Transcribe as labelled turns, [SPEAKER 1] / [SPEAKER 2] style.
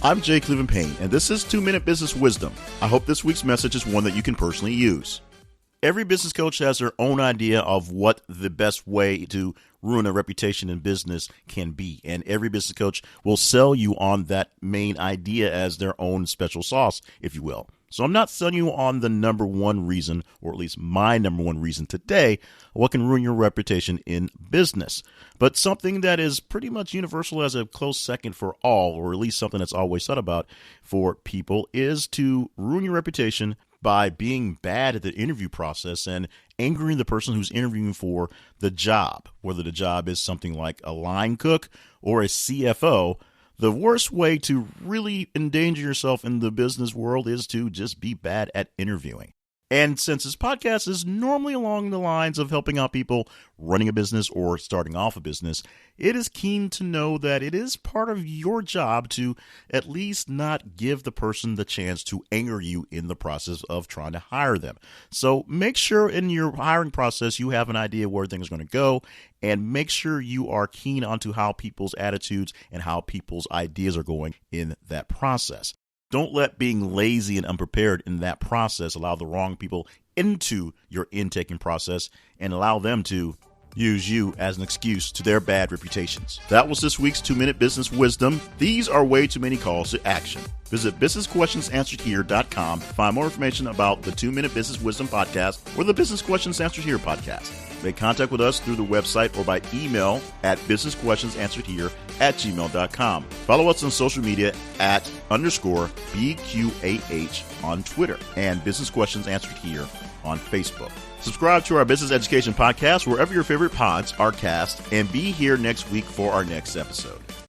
[SPEAKER 1] I'm Jay Cleveland Payne, and this is 2-Minute Business Wisdom. I hope this week's message is one that you can personally use. Every business coach has their own idea of what the best way to ruin a reputation in business can be, and every business coach will sell you on that main idea as their own special sauce, if you will. So I'm not selling you on the number one reason, or at least my number one reason today, what can ruin your reputation in business. But something that is pretty much universal as a close second for all, or at least something that's always thought about for people, is to ruin your reputation by being bad at the interview process and angering the person who's interviewing for the job, whether the job is something like a line cook or a CFO. The worst way to really endanger yourself in the business world is to just be bad at interviewing. And since this podcast is normally along the lines of helping out people running a business or starting off a business, it is keen to know that it is part of your job to at least not give the person the chance to anger you in the process of trying to hire them. So make sure in your hiring process you have an idea where things are going to go, and make sure you are keen onto how people's attitudes and how people's ideas are going in that process. Don't let being lazy and unprepared in that process allow the wrong people into your intaking process and allow them to use you as an excuse to their bad reputations. That was this week's 2-Minute Business Wisdom. These are way too many calls to action. Visit businessquestionsansweredhere.com to find more information about the 2-Minute Business Wisdom podcast or the Business Questions Answered Here podcast. Make contact with us through the website or by email at businessquestionsansweredhere@gmail.com. Follow us on social media at _BQAH on Twitter and Business Questions Answered Here on Facebook. Subscribe to our business education podcast wherever your favorite pods are cast, and be here next week for our next episode.